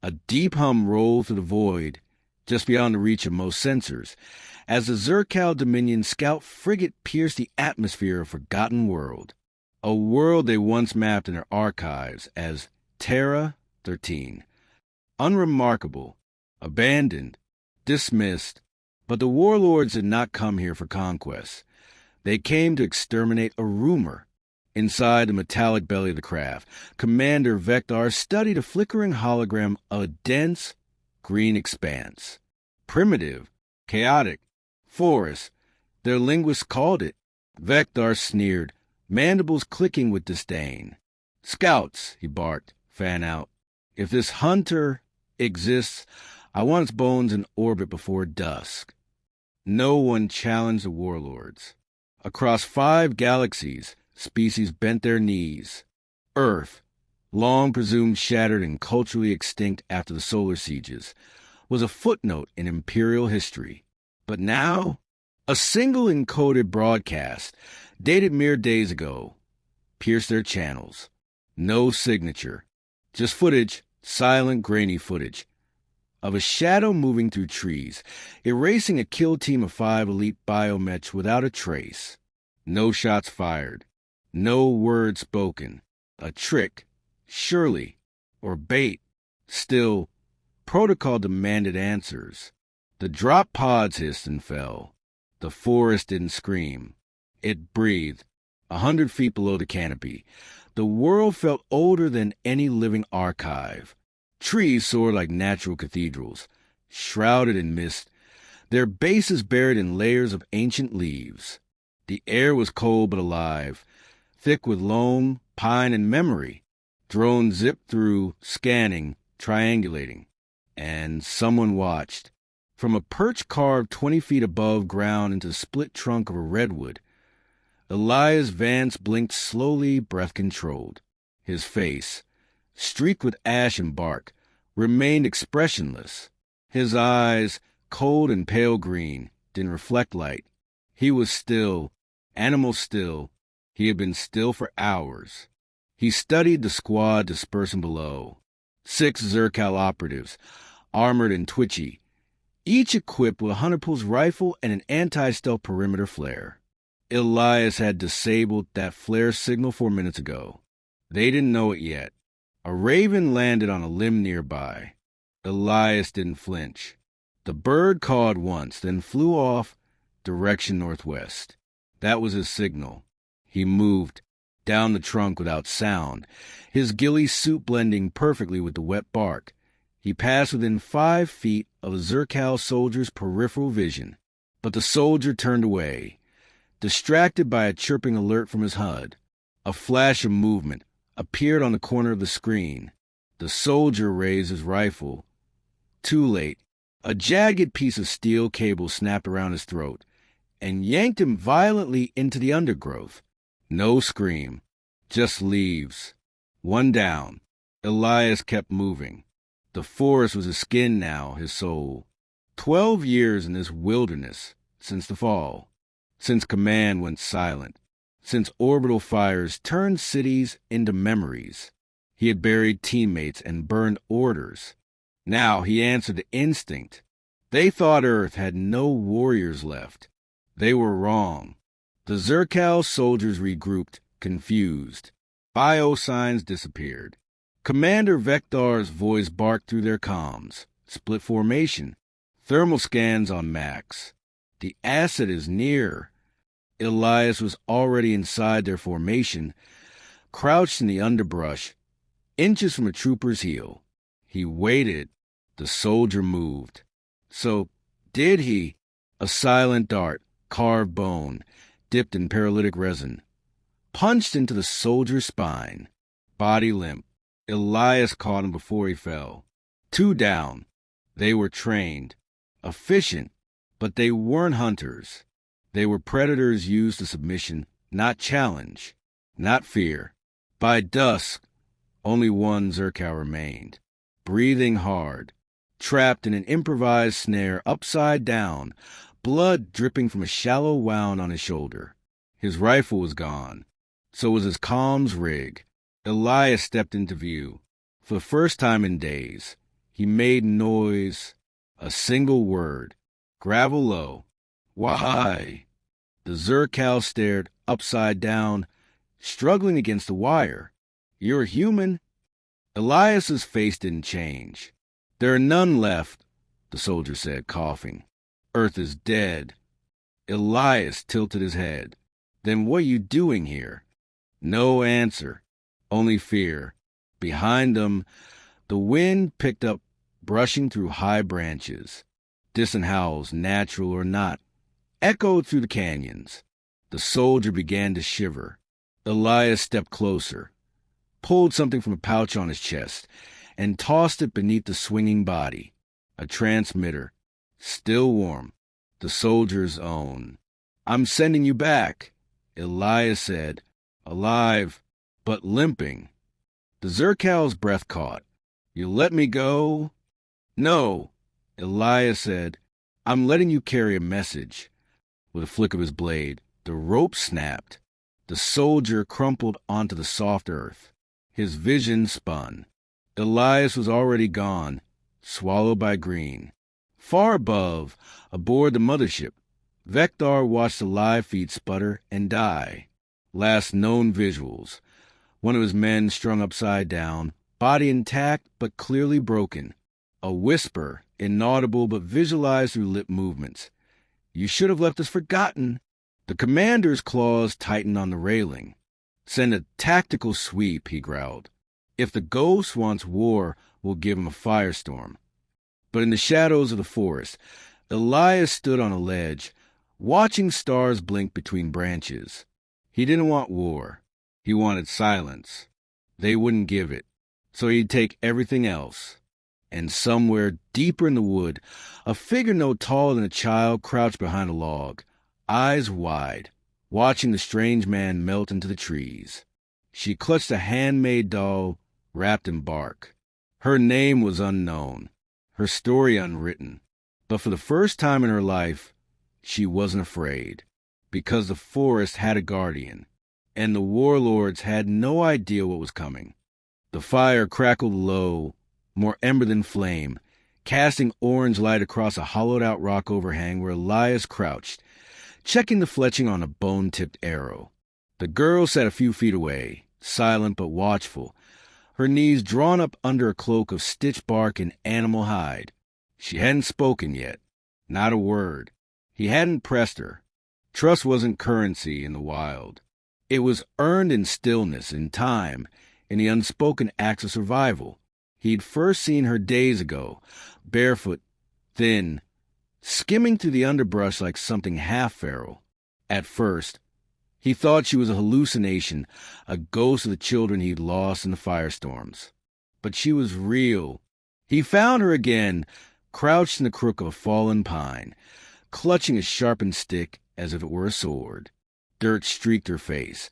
A deep hum rolled through the void, just beyond the reach of most sensors, as the Zerkal Dominion scout frigate pierced the atmosphere of Forgotten World, a world they once mapped in their archives as Terra 13. Unremarkable, abandoned, dismissed, but the warlords did not come here for conquest. They came to exterminate a rumor. Inside the metallic belly of the craft, Commander Vector studied a flickering hologram of a dense, green expanse. Primitive, chaotic, forest, their linguists called it. Vector sneered, mandibles clicking with disdain. "Scouts," he barked, fan out. "If this hunter exists, I want its bones in orbit before dusk." No one challenged the warlords. Across 5 galaxies, species bent their knees. Earth, long presumed shattered and culturally extinct after the solar sieges, was a footnote in imperial history. But now, a single encoded broadcast, dated mere days ago, pierced their channels. No signature, just footage, silent, grainy footage, of a shadow moving through trees, erasing a kill team of 5 elite biomechs without a trace. No shots fired. No word spoken. A trick, surely, or bait. Still, protocol demanded answers. The drop pods hissed and fell. The forest didn't scream. It breathed, 100 feet below the canopy. The world felt older than any living archive. Trees soared like natural cathedrals, shrouded in mist, their bases buried in layers of ancient leaves. The air was cold but alive, thick with loam, pine, and memory. Drones zipped through, scanning, triangulating. And someone watched. From a perch carved 20 feet above ground into the split trunk of a redwood, Elias Vance blinked slowly, breath-controlled. His face, streaked with ash and bark, remained expressionless. His eyes, cold and pale green, didn't reflect light. He was still, animal still. He had been still for hours. He studied the squad dispersing below. 6 Zerkal operatives, armored and twitchy, each equipped with a Hunterpool's rifle and an anti-stealth perimeter flare. Elias had disabled that flare signal 4 minutes ago. They didn't know it yet. A raven landed on a limb nearby. Elias didn't flinch. The bird cawed once, then flew off, direction northwest. That was his signal. He moved down the trunk without sound, his ghillie suit blending perfectly with the wet bark. He passed within 5 feet of a Zerkal soldier's peripheral vision, but the soldier turned away, distracted by a chirping alert from his HUD. A flash of movement appeared on the corner of the screen. The soldier raised his rifle. Too late. A jagged piece of steel cable snapped around his throat and yanked him violently into the undergrowth. No scream, just leaves. One down. Elias kept moving. The forest was his skin now, his soul. 12 years in this wilderness, since the fall, since command went silent, since orbital fires turned cities into memories. He had buried teammates and burned orders. Now he answered to instinct. They thought Earth had no warriors left. They were wrong. The Zerkal soldiers regrouped, confused. Biosigns disappeared. Commander Vector's voice barked through their comms. Split formation. Thermal scans on max. The acid is near. Elias was already inside their formation, crouched in the underbrush, inches from a trooper's heel. He waited. The soldier moved. So, did he? A silent dart, carved bone, dipped in paralytic resin, punched into the soldier's spine. Body limp. Elias caught him before he fell. 2 down. They were trained, efficient, but they weren't hunters. They were predators used to submission, not challenge, not fear. By dusk, only one Zerkal remained, breathing hard, trapped in an improvised snare upside down, blood dripping from a shallow wound on his shoulder. His rifle was gone. So was his comms rig. Elias stepped into view. For the first time in days, He made noise, a single word. Gravel low. Why? The Zercal stared upside down, struggling against the wire. You're human? Elias's face didn't change. There are none left, the soldier said, coughing. Earth is dead. Elias tilted his head. Then what are you doing here? No answer, only fear. Behind them, the wind picked up, brushing through high branches. Distant howls, natural or not, echoed through the canyons. The soldier began to shiver. Elias stepped closer, pulled something from a pouch on his chest, and tossed it beneath the swinging body. A transmitter, still warm, the soldier's own. I'm sending you back, Elias said, alive, but limping. The Zercal's breath caught. You let me go? No, Elias said. I'm letting you carry a message. With a flick of his blade, the rope snapped. The soldier crumpled onto the soft earth. His vision spun. Elias was already gone, swallowed by green. Far above, aboard the mothership, Vector watched the live feed sputter and die. Last known visuals. One of his men strung upside down, body intact but clearly broken. A whisper, inaudible but visualized through lip movements. You should have left us forgotten. The commander's claws tightened on the railing. Send a tactical sweep, he growled. If the ghost wants war, we'll give him a firestorm. But in the shadows of the forest, Elias stood on a ledge, watching stars blink between branches. He didn't want war. He wanted silence. They wouldn't give it, so he'd take everything else. And somewhere deeper in the wood, a figure no taller than a child crouched behind a log, eyes wide, watching the strange man melt into the trees. She clutched a handmade doll wrapped in bark. Her name was unknown, her story unwritten. But for the first time in her life, she wasn't afraid, because the forest had a guardian, and the warlords had no idea what was coming. The fire crackled low, more ember than flame, casting orange light across a hollowed-out rock overhang where Elias crouched, checking the fletching on a bone-tipped arrow. The girl sat a few feet away, silent but watchful, her knees drawn up under a cloak of stitch bark and animal hide. She hadn't spoken yet, not a word. He hadn't pressed her. Trust wasn't currency in the wild. It was earned in stillness, in time, in the unspoken acts of survival. He'd first seen her days ago, barefoot, thin, skimming through the underbrush like something half-feral. At first, he thought she was a hallucination, a ghost of the children he'd lost in the firestorms. But she was real. He found her again, crouched in the crook of a fallen pine, clutching a sharpened stick as if it were a sword. Dirt streaked her face,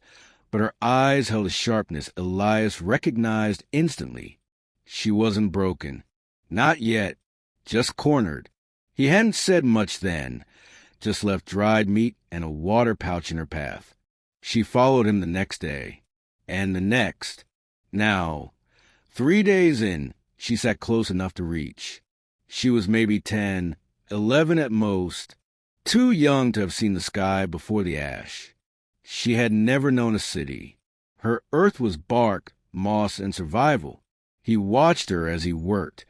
but her eyes held a sharpness Elias recognized instantly. She wasn't broken. Not yet. Just cornered. He hadn't said much then, just left dried meat and a water pouch in her path. She followed him the next day, and the next. Now, 3 days in, she sat close enough to reach. She was maybe 10, 11 at most, too young to have seen the sky before the ash. She had never known a city. Her earth was bark, moss, and survival. He watched her as he worked,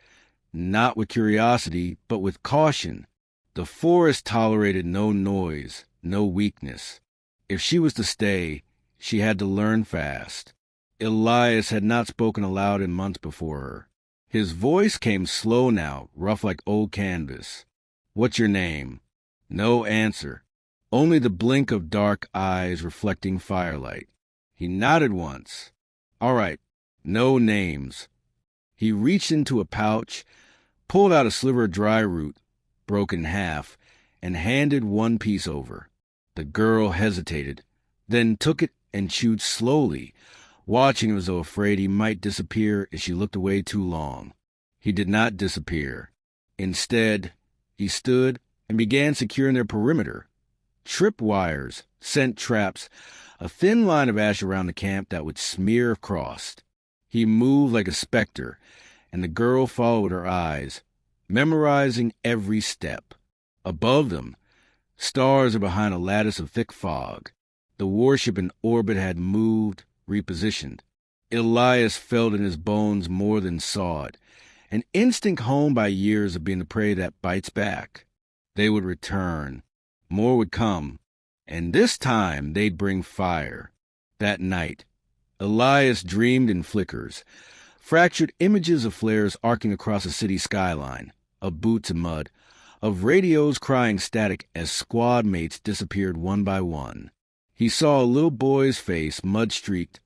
not with curiosity, but with caution. The forest tolerated no noise, no weakness. If she was to stay, she had to learn fast. Elias had not spoken aloud in months before her. His voice came slow now, rough like old canvas. What's your name? No answer. Only the blink of dark eyes reflecting firelight. He nodded once. All right, no names. He reached into a pouch, pulled out a sliver of dry root, broken in half, and handed one piece over. The girl hesitated, then took it and chewed slowly, watching him as though afraid he might disappear if she looked away too long. He did not disappear. Instead, he stood and began securing their perimeter. Trip wires, scent traps, a thin line of ash around the camp that would smear across. He moved like a specter, and the girl followed her eyes, memorizing every step. Above them, stars are behind a lattice of thick fog. The warship in orbit had moved, repositioned. Elias felt in his bones more than saw it, an instinct honed by years of being the prey that bites back. They would return. More would come, and this time they'd bring fire. That night, Elias dreamed in flickers, fractured images of flares arcing across a city skyline, of boots and mud, of radios crying static as squad mates disappeared one by one. He saw a little boy's face, mud-streaked,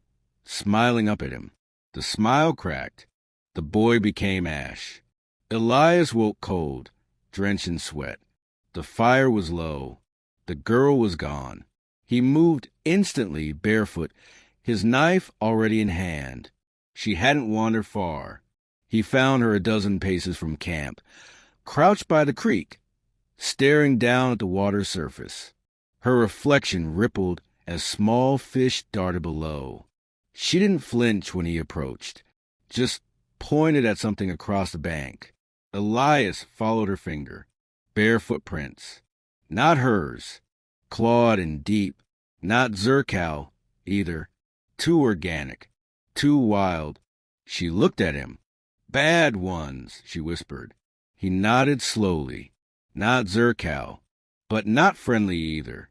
smiling up at him. The smile cracked. The boy became ash. Elias woke cold, drenched in sweat. The fire was low. The girl was gone. He moved instantly, barefoot, his knife already in hand. She hadn't wandered far. He found her a dozen paces from camp, crouched by the creek, staring down at the water's surface. Her reflection rippled as small fish darted below. She didn't flinch when he approached, just pointed at something across the bank. Elias followed her finger. Bare footprints. Not hers. Clawed and deep. Not Zerkow, either. Too organic. Too wild. She looked at him. Bad ones, she whispered. He nodded slowly. Not Zerkow, but not friendly either.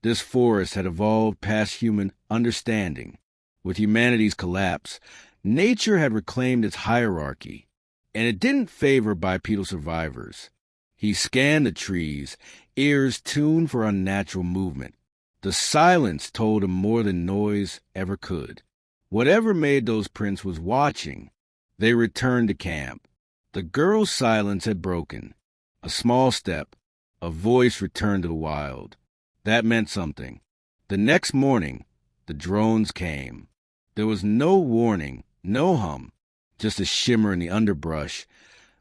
This forest had evolved past human understanding. With humanity's collapse, nature had reclaimed its hierarchy, and it didn't favor bipedal survivors. He scanned the trees, ears tuned for unnatural movement. The silence told him more than noise ever could. Whatever made those prints was watching. They returned to camp. The girl's silence had broken. A small step, a voice returned to the wild. That meant something. The next morning, the drones came. There was no warning, no hum, just a shimmer in the underbrush,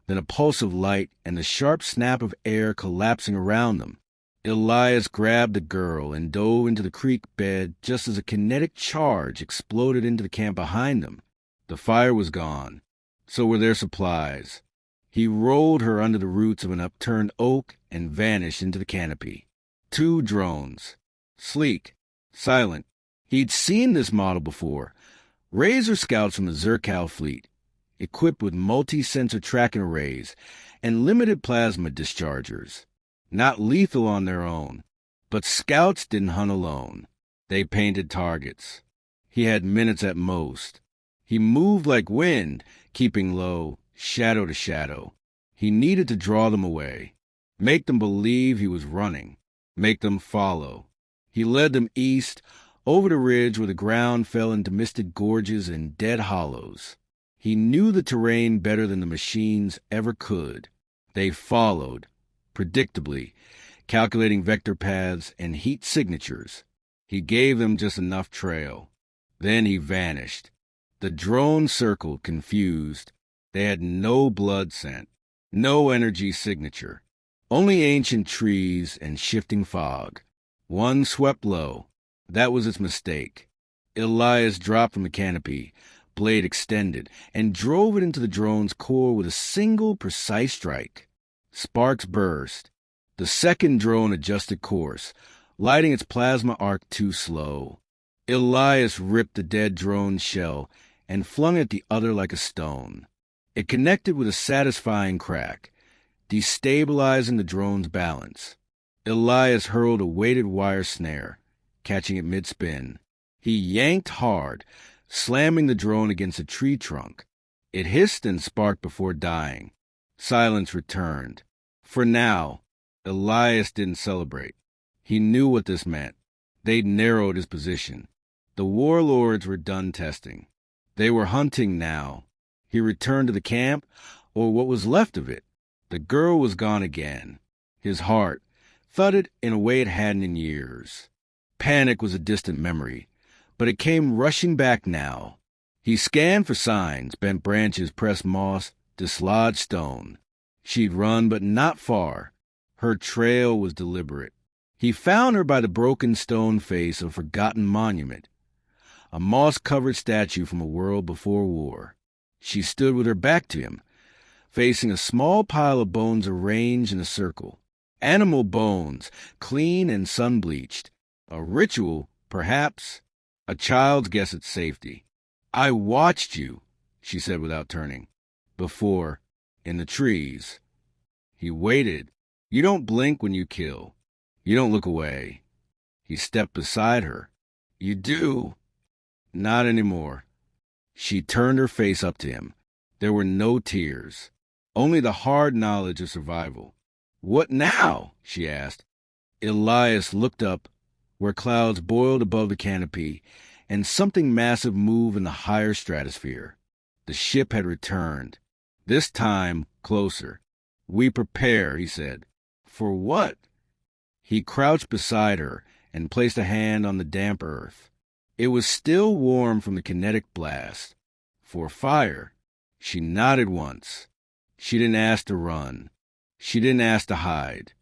then a pulse of light and the sharp snap of air collapsing around them. Elias grabbed the girl and dove into the creek bed just as a kinetic charge exploded into the camp behind them. The fire was gone. So were their supplies. He rolled her under the roots of an upturned oak and vanished into the canopy. 2 drones. Sleek. Silent. He'd seen this model before. Razor scouts from the Zerkow fleet, equipped with multi-sensor tracking arrays and limited plasma dischargers. Not lethal on their own, but scouts didn't hunt alone. They painted targets. He had minutes at most. He moved like wind, keeping low, shadow to shadow. He needed to draw them away, make them believe he was running, make them follow. He led them east, over the ridge where the ground fell into misted gorges and dead hollows. He knew the terrain better than the machines ever could. They followed, predictably, calculating vector paths and heat signatures. He gave them just enough trail. Then he vanished. The drone circled, confused. They had no blood scent, no energy signature, only ancient trees and shifting fog. One swept low. That was its mistake. Elias dropped from the canopy, blade extended, and drove it into the drone's core with a single precise strike. Sparks burst. The second drone adjusted course, lighting its plasma arc too slow. Elias ripped the dead drone's shell and flung it at the other like a stone. It connected with a satisfying crack, destabilizing the drone's balance. Elias hurled a weighted wire snare, catching it mid-spin. He yanked hard, slamming the drone against a tree trunk. It hissed and sparked before dying. Silence returned. For now, Elias didn't celebrate. He knew what this meant. They'd narrowed his position. The warlords were done testing. They were hunting now. He returned to the camp, or what was left of it. The girl was gone again. His heart thudded in a way it hadn't in years. Panic was a distant memory, but it came rushing back now. He scanned for signs, bent branches, pressed moss, dislodged stone. She'd run, but not far. Her trail was deliberate. He found her by the broken stone face of a forgotten monument, a moss-covered statue from a world before war. She stood with her back to him, facing a small pile of bones arranged in a circle. Animal bones, clean and sun-bleached. A ritual, perhaps. A child's guess at safety. "I watched you," she said without turning. "Before, in the trees." He waited. You don't blink when you kill. You don't look away. He stepped beside her. "You do." "Not anymore." She turned her face up to him. There were no tears, only the hard knowledge of survival. "What now?" she asked. Elias looked up, where clouds boiled above the canopy, and something massive moved in the higher stratosphere. The ship had returned, this time closer. "We prepare," he said. "For what?" He crouched beside her and placed a hand on the damp earth. It was still warm from the kinetic blast. "For fire." She nodded once. She didn't ask to run. She didn't ask to hide.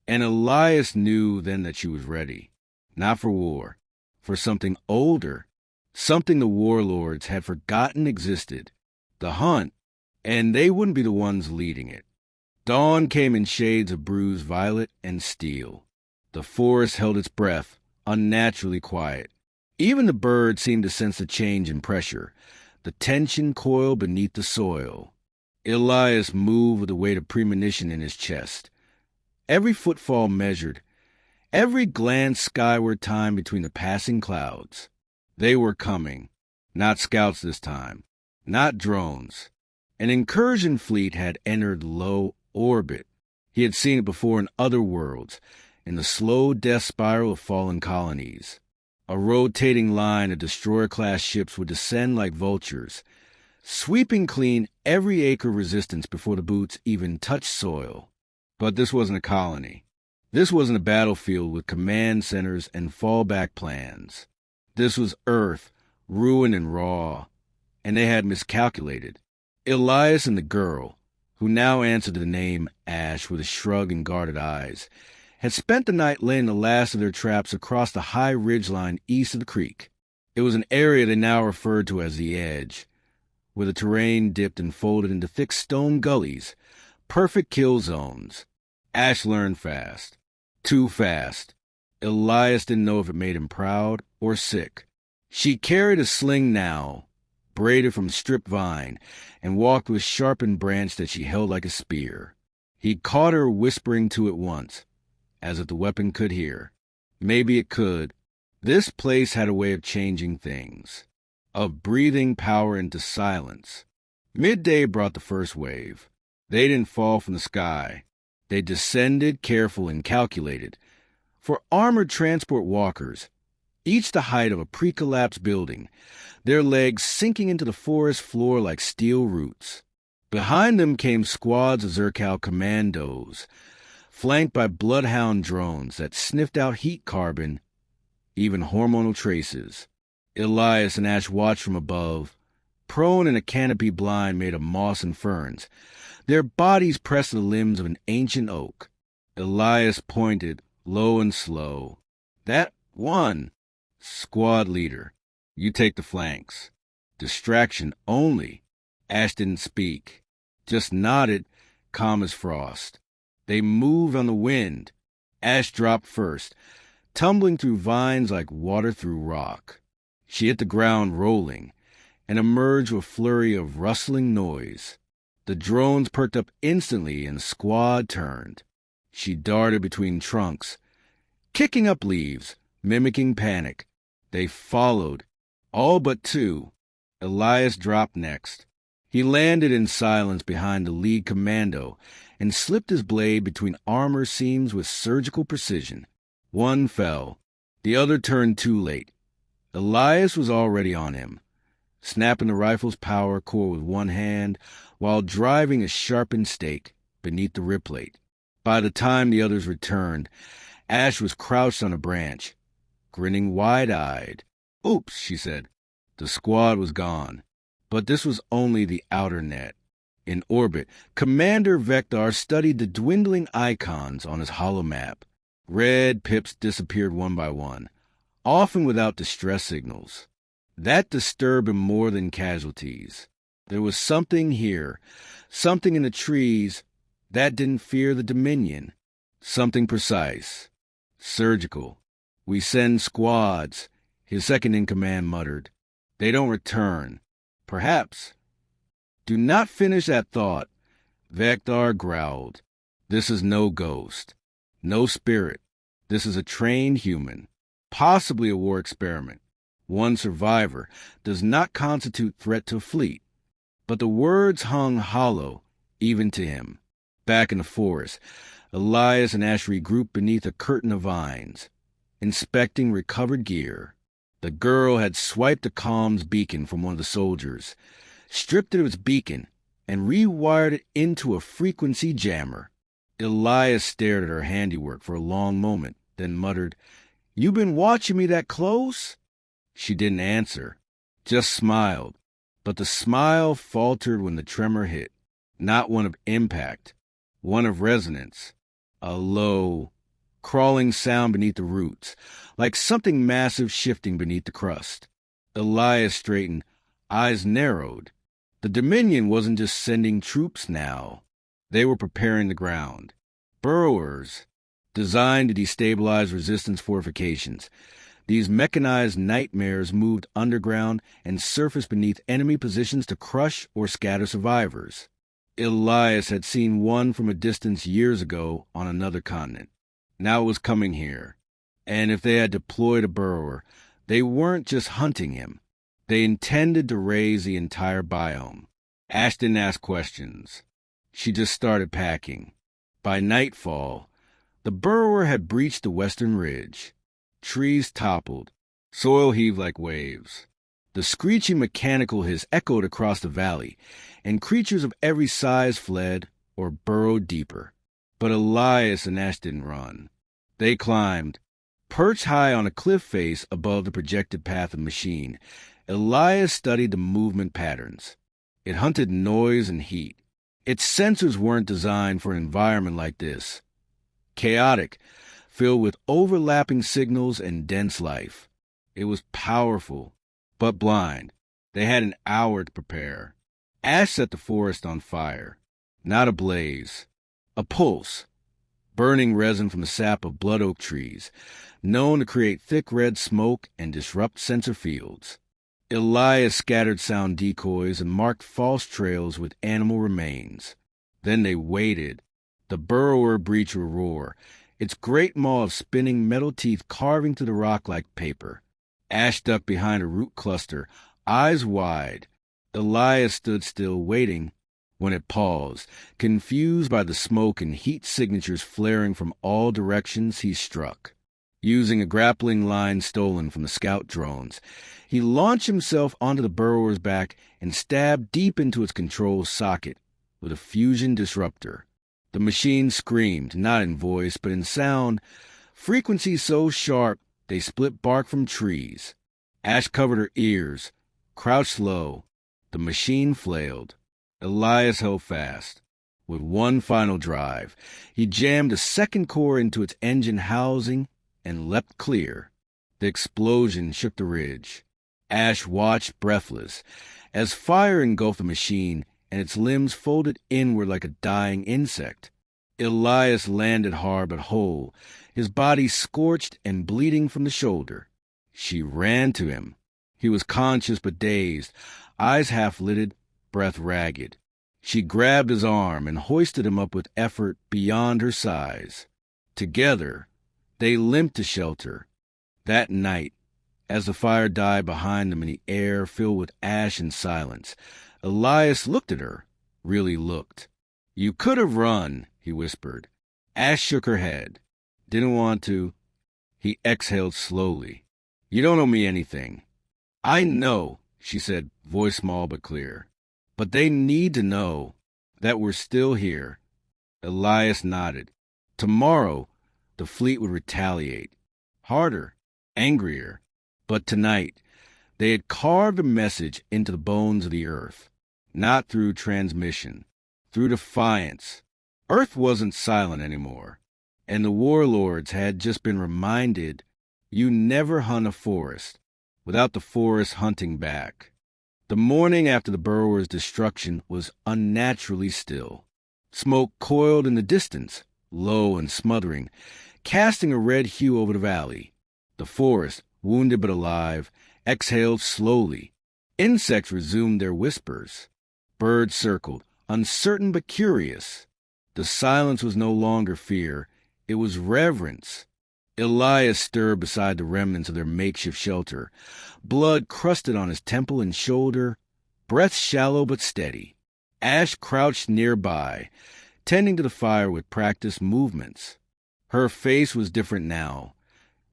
And Elias knew then that she was ready. Not for war. For something older. Something the warlords had forgotten existed. The hunt. And they wouldn't be the ones leading it. Dawn came in shades of bruised violet and steel. The forest held its breath, unnaturally quiet. Even the birds seemed to sense the change in pressure, the tension coiled beneath the soil. Elias moved with the weight of premonition in his chest. Every footfall measured, every glance skyward timed between the passing clouds. They were coming. Not scouts this time. Not drones. An incursion fleet had entered low orbit. He had seen it before in other worlds, in the slow death spiral of fallen colonies. A rotating line of destroyer-class ships would descend like vultures, sweeping clean every acre of resistance before the boots even touched soil. But this wasn't a colony. This wasn't a battlefield with command centers and fallback plans. This was Earth, ruined and raw, and they had miscalculated. Elias and the girl, who now answered the name Ash with a shrug and guarded eyes, had spent the night laying the last of their traps across the high ridgeline east of the creek. It was an area they now referred to as the Edge, where the terrain dipped and folded into thick stone gullies, perfect kill zones. Ash learned fast. Too fast. Elias didn't know if it made him proud or sick. She carried a sling now, braided from stripped vine, and walked with sharpened branch that she held like a spear. He caught her whispering to it once, as if the weapon could hear. Maybe it could. This place had a way of changing things, of breathing power into silence. Midday brought the first wave. They didn't fall from the sky. They descended, careful and calculated. For armored transport walkers, each the height of a pre-collapsed building, their legs sinking into the forest floor like steel roots. Behind them came squads of Zerkal commandos, flanked by bloodhound drones that sniffed out heat carbon, even hormonal traces. Elias and Ash watched from above, prone in a canopy blind made of moss and ferns, their bodies pressed to the limbs of an ancient oak. Elias pointed, low and slow. "That one. Squad leader. You take the flanks. Distraction only." Ash didn't speak, just nodded, calm as frost. They moved on the wind. Ash dropped first, tumbling through vines like water through rock. She hit the ground rolling and emerged with a flurry of rustling noise. The drones perked up instantly and the squad turned. She darted between trunks, kicking up leaves, mimicking panic. They followed, all but two. Elias dropped next. He landed in silence behind the lead commando and slipped his blade between armor seams with surgical precision. One fell. The other turned too late. Elias was already on him, snapping the rifle's power core with one hand while driving a sharpened stake beneath the rib plate. By the time the others returned, Ash was crouched on a branch, grinning wide-eyed. "Oops," she said. The squad was gone. But this was only the outer net. In orbit, Commander Vector studied the dwindling icons on his holomap. Red pips disappeared one by one, often without distress signals. That disturbed him more than casualties. There was something here, something in the trees that didn't fear the Dominion, something precise, surgical. "We send squads," his second-in-command muttered. "They don't return. Perhaps." "Do not finish that thought," Vector growled. "This is no ghost, no spirit. This is a trained human, possibly a war experiment. One survivor does not constitute threat to a fleet." But the words hung hollow, even to him. Back in the forest, Elias and Ash regrouped beneath a curtain of vines, inspecting recovered gear. The girl had swiped a comms beacon from one of the soldiers, stripped it of its beacon, and rewired it into a frequency jammer. Elias stared at her handiwork for a long moment, then muttered, "You been watching me that close?" She didn't answer, just smiled. But the smile faltered when the tremor hit. Not one of impact, one of resonance. A low, crawling sound beneath the roots, like something massive shifting beneath the crust. Elias straightened, eyes narrowed. The Dominion wasn't just sending troops now. They were preparing the ground. Burrowers, designed to destabilize resistance fortifications. These mechanized nightmares moved underground and surfaced beneath enemy positions to crush or scatter survivors. Elias had seen one from a distance years ago on another continent. Now it was coming here. And if they had deployed a burrower, they weren't just hunting him. They intended to raise the entire biome. Ash didn't ask questions. She just started packing. By nightfall, the burrower had breached the western ridge. Trees toppled. Soil heaved like waves. The screeching mechanical hiss echoed across the valley, and creatures of every size fled or burrowed deeper. But Elias and Ash didn't run. They climbed. Perched high on a cliff face above the projected path of the machine, Elias studied the movement patterns. It hunted noise and heat. Its sensors weren't designed for an environment like this. Chaotic, filled with overlapping signals and dense life. It was powerful, but blind. They had an hour to prepare. Ash set the forest on fire. Not a blaze. A pulse. Burning resin from the sap of blood oak trees, known to create thick red smoke and disrupt sensor fields. Elias scattered sound decoys and marked false trails with animal remains. Then they waited. The burrower breached a roar, its great maw of spinning metal teeth carving through the rock like paper. Ash ducked behind a root cluster, eyes wide. Elias stood still, waiting, when it paused. Confused by the smoke and heat signatures flaring from all directions, he struck. Using a grappling line stolen from the scout drones, he launched himself onto the burrower's back and stabbed deep into its control socket with a fusion disruptor. The machine screamed, not in voice, but in sound, frequencies so sharp they split bark from trees. Ash covered her ears, crouched low. The machine flailed. Elias held fast. With one final drive, he jammed a second core into its engine housing and leapt clear. The explosion shook the ridge. Ash watched breathless as fire engulfed the machine and its limbs folded inward like a dying insect. Elias landed hard but whole, his body scorched and bleeding from the shoulder. She ran to him. He was conscious but dazed, eyes half-lidded, breath ragged. She grabbed his arm and hoisted him up with effort beyond her size. Together, they limped to shelter. That night, as the fire died behind them in the air filled with ash and silence, Elias looked at her, really looked. "You could have run," he whispered. Ash shook her head. "Didn't want to." He exhaled slowly. "You don't owe me anything." "I know," she said, voice small but clear. "But they need to know that we're still here." Elias nodded. Tomorrow, the fleet would retaliate. Harder, angrier. But tonight, they had carved a message into the bones of the earth. Not through transmission, through defiance. Earth wasn't silent anymore. And the warlords had just been reminded, you never hunt a forest without the forest hunting back. The morning after the burrower's destruction was unnaturally still. Smoke coiled in the distance, low and smothering, casting a red hue over the valley. The forest, wounded but alive, exhaled slowly. Insects resumed their whispers. Birds circled, uncertain but curious. The silence was no longer fear, it was reverence. Elias stirred beside the remnants of their makeshift shelter, blood crusted on his temple and shoulder, breath shallow but steady. Ash crouched nearby, tending to the fire with practiced movements. Her face was different now,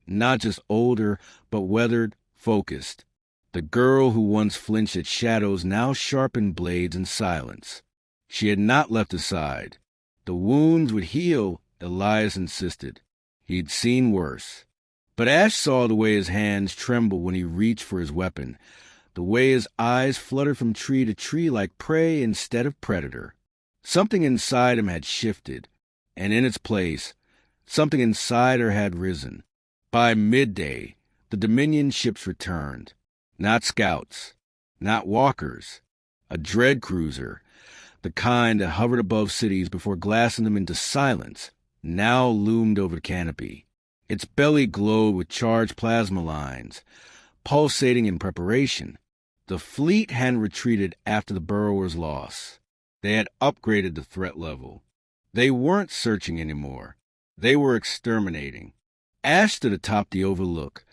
not just older, but weathered, focused. The girl who once flinched at shadows now sharpened blades in silence. She had not left his side. The wounds would heal, Elias insisted. He'd seen worse. But Ash saw the way his hands trembled when he reached for his weapon, the way his eyes fluttered from tree to tree like prey instead of predator. Something inside him had shifted, and in its place, something inside her had risen. By midday, the Dominion ships returned. Not scouts, not walkers, a dread cruiser, the kind that hovered above cities before glassing them into silence, now loomed over the canopy. Its belly glowed with charged plasma lines, pulsating in preparation. The fleet hadn't retreated after the burrower's loss. They had upgraded the threat level. They weren't searching anymore. They were exterminating. Ash stood atop the overlook,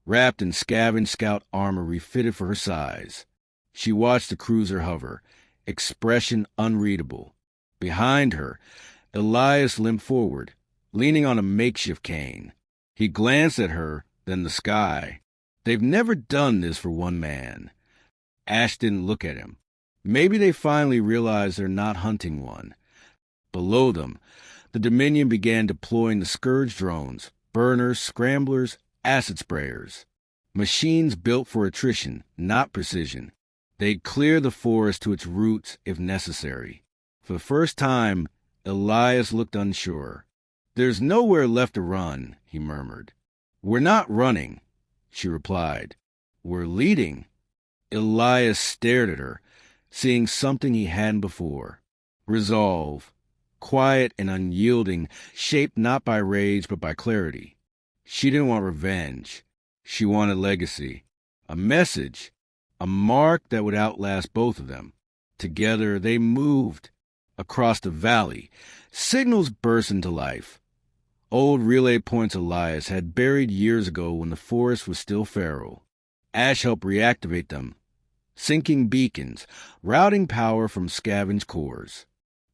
wrapped in scavenged scout armor refitted for her size. She watched the cruiser hover, expression unreadable. Behind her, Elias limped forward, leaning on a makeshift cane. He glanced at her, then the sky. They've never done this for one man. Ash didn't look at him. Maybe they finally realized they're not hunting one. Below them, the Dominion began deploying the Scourge drones, burners, scramblers, acid sprayers. Machines built for attrition, not precision. They'd clear the forest to its roots if necessary. For the first time, Elias looked unsure. "There's nowhere left to run," he murmured. "We're not running," she replied. "We're leading." Elias stared at her, seeing something he hadn't before. Resolve, quiet and unyielding, shaped not by rage but by clarity. She didn't want revenge. She wanted legacy. A message, a mark that would outlast both of them. Together they moved. Across the valley, signals burst into life. Old relay points Elias had buried years ago when the forest was still feral. Ash helped reactivate them, sinking beacons, routing power from scavenged cores.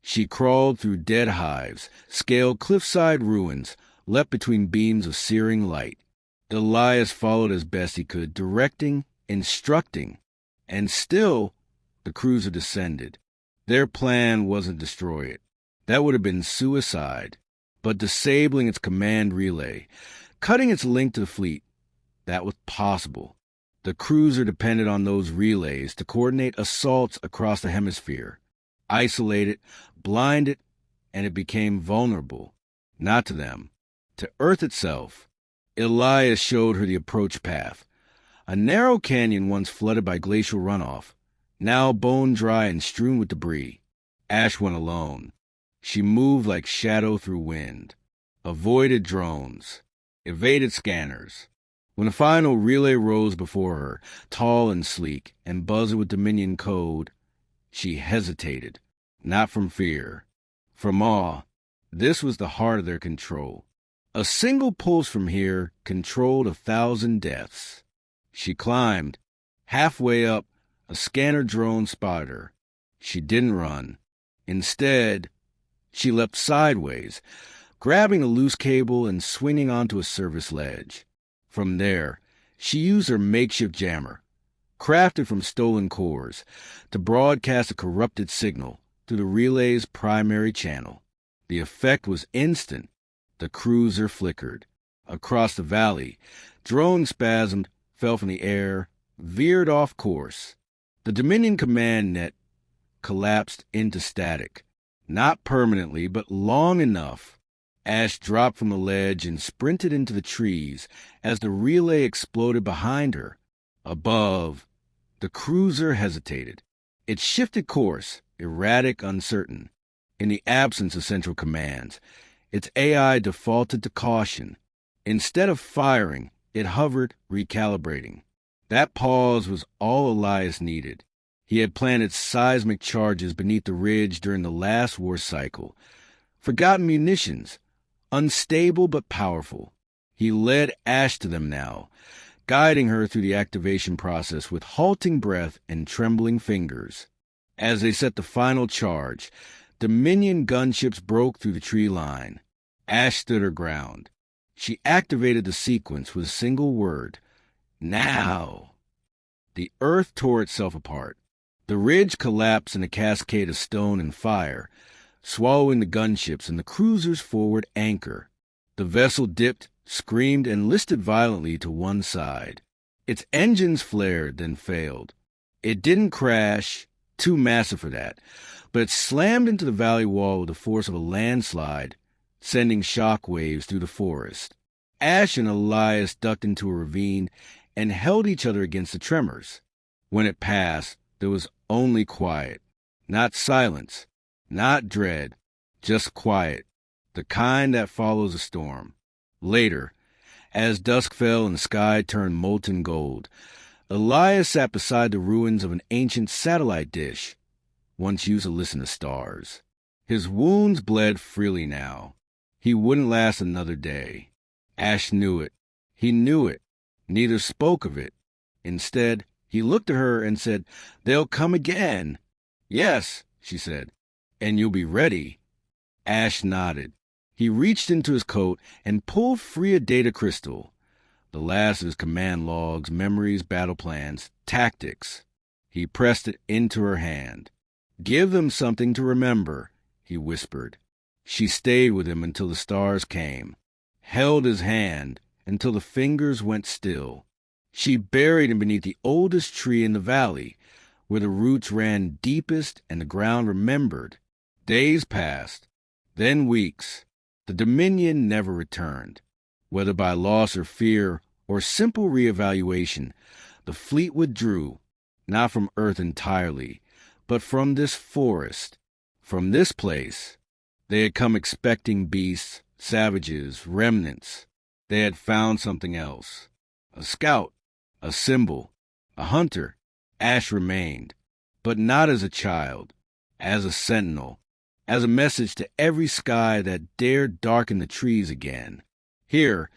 She crawled through dead hives, scaled cliffside ruins, leapt between beams of searing light. Elias followed as best he could, directing, instructing. And still, the cruiser descended. Their plan wasn't destroy it. That would have been suicide. But disabling its command relay, cutting its link to the fleet, that was possible. The cruiser depended on those relays to coordinate assaults across the hemisphere. Isolate it, blind it, and it became vulnerable. Not to them. To Earth itself. Elias showed her the approach path. A narrow canyon once flooded by glacial runoff, now bone-dry and strewn with debris. Ash went alone. She moved like shadow through wind. Avoided drones. Evaded scanners. When the final relay rose before her, tall and sleek, and buzzed with Dominion code, she hesitated. Not from fear. From awe. This was the heart of their control. A single pulse from here controlled 1,000 deaths. She climbed. Halfway up, a scanner drone spotted her. She didn't run. Instead, she leapt sideways, grabbing a loose cable and swinging onto a service ledge. From there, she used her makeshift jammer, crafted from stolen cores, to broadcast a corrupted signal through the relay's primary channel. The effect was instant. The cruiser flickered. Across the valley, drone spasmed, fell from the air, veered off course. The Dominion command net collapsed into static. Not permanently, but long enough. Ash dropped from the ledge and sprinted into the trees as the relay exploded behind her. Above, The cruiser hesitated. It shifted course, erratic, uncertain. In the absence of central commands, its AI defaulted to caution. Instead of firing, it hovered, recalibrating. That pause was all Elias needed. He had planted seismic charges beneath the ridge during the last war cycle. Forgotten munitions, unstable but powerful. He led Ash to them now, guiding her through the activation process with halting breath and trembling fingers. As they set the final charge, Dominion gunships broke through the tree line. Ash stood her ground. She activated the sequence with a single word. Now! The earth tore itself apart. The ridge collapsed in a cascade of stone and fire, swallowing the gunships and the cruiser's forward anchor. The vessel dipped, screamed, and listed violently to one side. Its engines flared, then failed. It didn't crash, too massive for that, but it slammed into the valley wall with the force of a landslide, sending shock waves through the forest. Ash and Elias ducked into a ravine and held each other against the tremors. When it passed, there was only quiet. Not silence, not dread, just quiet, the kind that follows a storm. Later, as dusk fell and the sky turned molten gold, Elias sat beside the ruins of an ancient satellite dish, once used to listen to stars. His wounds bled freely now. He wouldn't last another day. Ash knew it. He knew it. Neither spoke of it. Instead, he looked at her and said, "They'll come again." "Yes," she said, "and you'll be ready." Ash nodded. He reached into his coat and pulled free a data crystal. The last of his command logs, memories, battle plans, tactics. He pressed it into her hand. "Give them something to remember," he whispered. She stayed with him until the stars came, held his hand until the fingers went still. She buried him beneath the oldest tree in the valley, where the roots ran deepest and the ground remembered. Days passed, then weeks. The Dominion never returned. Whether by loss or fear or simple reevaluation, the fleet withdrew, not from Earth entirely, but from this forest, from this place. They had come expecting beasts, savages, remnants. They had found something else. A scout, a symbol, a hunter. Ash remained, but not as a child, as a sentinel, as a message to every sky that dared darken the trees again. Here,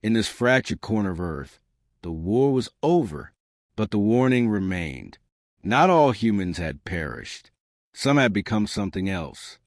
in this fractured corner of Earth, the war was over, but the warning remained. Not all humans had perished. Some had become something else.